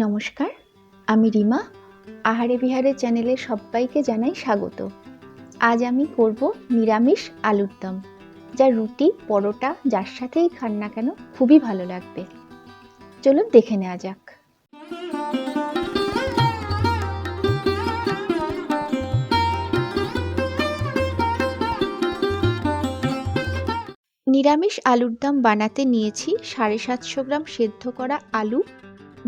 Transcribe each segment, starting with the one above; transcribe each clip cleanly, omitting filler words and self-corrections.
নমস্কার, আমি রিমা। আহারে বিহারে চ্যানেলে সবাইকে জানাই স্বাগত। আজ আমি করব নিরামিষ আলুর দম, যা রুটি, পরোটা যার সাথেই খান না কেন খুবই ভালো লাগবে। চলুন দেখে নেওয়া যাক। নিরামিষ আলুর দম বানাতে নিয়েছি 750 গ্রাম সেদ্ধ করা আলু,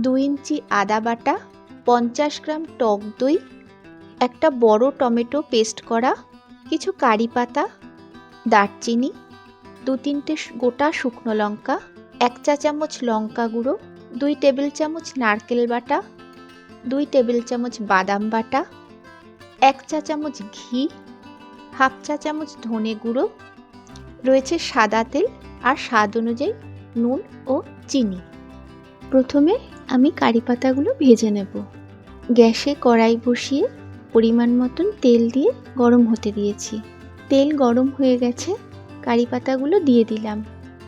2 ইঞ্চি আদা বাটা, 50 গ্রাম টক দই, একটা বড় টমেটো পেস্ট করা, কিছু কারি পাতা, দারচিনি, 2-3টে গোটা শুকনো লঙ্কা, 1 চা চামচ লঙ্কা গুঁড়ো, 2 টেবিল চামচ নারকেল বাটা, 2 টেবিল চামচ বাদাম বাটা, 1 চা চামচ ঘি, হাফ চা চামচ ধনে গুঁড়ো, রয়েছে সাদা তেল আর স্বাদ অনুযায়ী নুন ও চিনি। প্রথমে আমি কারি পাতাগুলো ভেজে নেব। গ্যাসে কড়াই বসিয়ে পরিমাণ মতন তেল দিয়ে গরম হতে দিয়েছি। তেল গরম হয়ে গেছে, কারি পাতাগুলো দিয়ে দিলাম।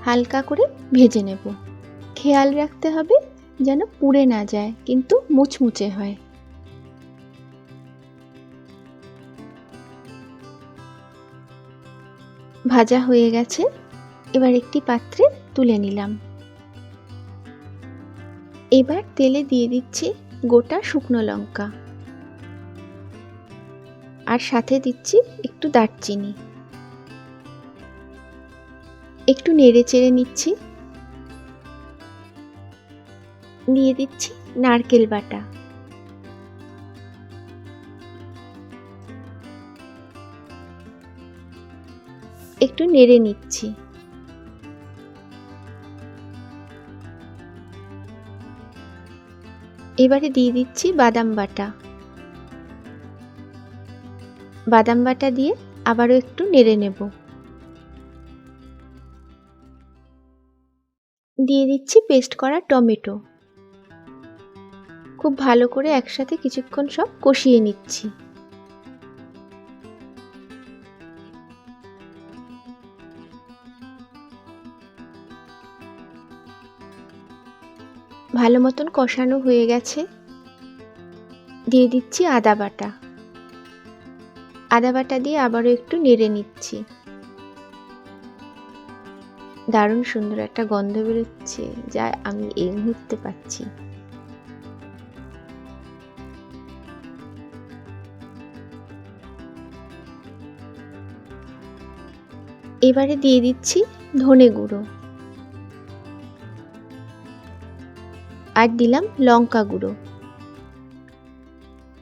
হালকা করে ভেজে নেব। খেয়াল রাখতে হবে যেন পুড়ে না যায়, কিন্তু মুচমুচে হয়। ভাজা হয়ে গেছে, এবার একটি পাত্রে তুলে নিলাম। এবার তেলে দিয়ে দিচ্ছি গোটা শুকনো লঙ্কা, আর সাথে দিচ্ছি একটু দারচিনি। একটু নেড়ে চেড়ে নিচ্ছি। দিয়ে দিচ্ছি নারকেল বাটা, একটু নেড়ে নিচ্ছি। এবারে দিয়ে দিচ্ছি বাদাম বাটা। বাদাম বাটা দিয়ে আবারও একটু নেড়ে নেব। দিয়ে দিচ্ছি পেস্ট করা টমেটো। খুব ভালো করে একসাথে কিছুক্ষণ সব কষিয়ে নিচ্ছি। ভালো মতন কষানো হয়ে গেছে। দিয়ে দিচ্ছি আদা বাটা। আদা বাটা দিয়ে আবারও একটু নেড়ে নিচ্ছি। দারুণ সুন্দর একটা গন্ধ বেরোচ্ছে, যা আমি এই মুহূর্তে পাচ্ছি। এবারে দিয়ে দিচ্ছি ধনে গুঁড়ো, আর দিলাম লঙ্কা গুঁড়ো।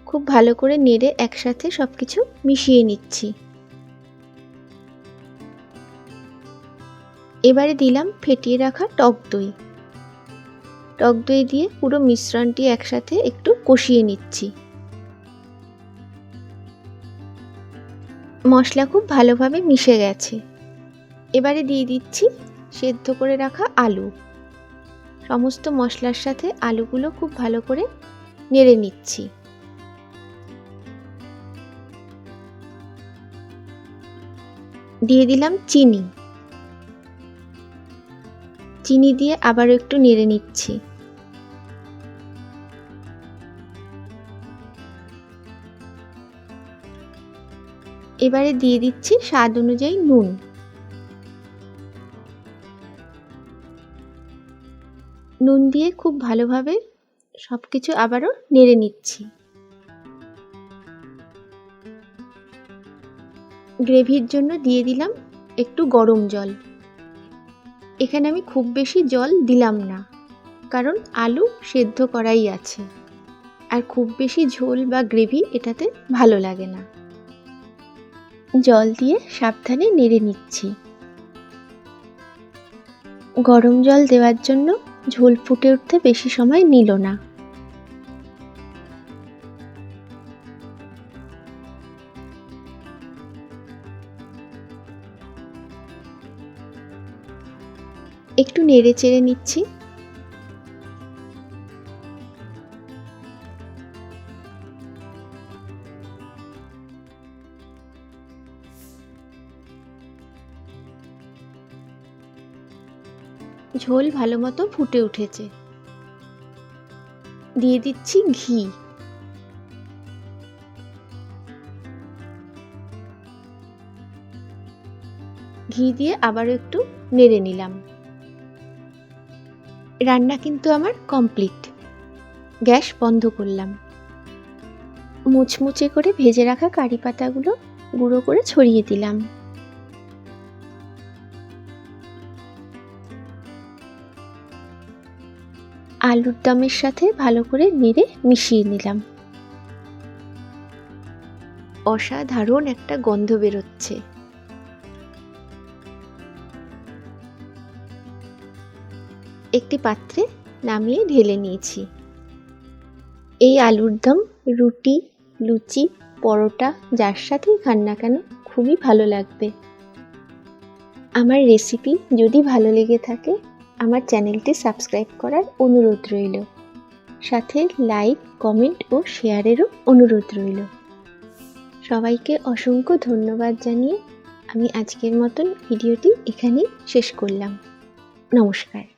খুব ভালো করে নেড়ে একসাথে সবকিছু মিশিয়ে নিচ্ছি। এবারে দিলাম ফেটিয়ে রাখা টক দই। টক দই দিয়ে পুরো মিশ্রণটি একসাথে একটু কষিয়ে নিচ্ছি। মশলা খুব ভালোভাবে মিশে গেছে। এবারে দিয়ে দিচ্ছি সেদ্ধ করে রাখা আলু। সমস্ত মশলার সাথে আলুগুলো খুব ভালো করে নেড়ে নিচ্ছি। দিয়ে দিলাম চিনি। চিনি দিয়ে আবারও একটু নেড়ে নিচ্ছি। এবারে দিয়ে দিচ্ছি স্বাদ অনুযায়ী নুন। নুন দিয়ে খুব ভালোভাবে সবকিছু আবারও নেড়ে নিচ্ছি। গ্রেভির জন্য দিয়ে দিলাম একটু গরম জল। এখানে আমি খুব বেশি জল দিলাম না, কারণ আলু সেদ্ধ করাই আছে, আর খুব বেশি ঝোল বা গ্রেভি এটাতে ভালো লাগে না। জল দিয়ে সাবধানে নেড়ে নিচ্ছি। গরম জল দেওয়ার জন্য ঝোল ফুটে উঠতে বেশি সময় নিল না। একটু নেড়ে চেড়ে নিচ্ছি। ঝোল ভালো মতো ফুটে উঠেছে। দিয়ে দিচ্ছি ঘি। ঘি দিয়ে আবারও একটু নেড়ে নিলাম। রান্না কিন্তু আমার কমপ্লিট। গ্যাস বন্ধ করলাম। মুচমুচে করে ভেজে রাখা কারি পাতাগুলো গুঁড়ো করে ছড়িয়ে দিলাম। আলুর দমের সাথে ভালো করে নেড়ে মিশিয়ে নিলাম। অসাধারণ একটা গন্ধ বেরোচ্ছে। একটি পাত্রে নামিয়ে ঢেলে নিয়েছি। এই আলুর দম রুটি, লুচি, পরোটা যার সাথেই খান না কেন খুবই ভালো লাগবে। আমার রেসিপি যদি ভালো লেগে থাকে আমার চ্যানেলটি সাবস্ক্রাইব করার অনুরোধ রইল। সাথে লাইক, কমেন্ট ও শেয়ারেরও অনুরোধ রইল। সবাইকে অসংখ্য ধন্যবাদ জানিয়ে আমি আজকের মতন ভিডিওটি এখানেই শেষ করলাম। নমস্কার।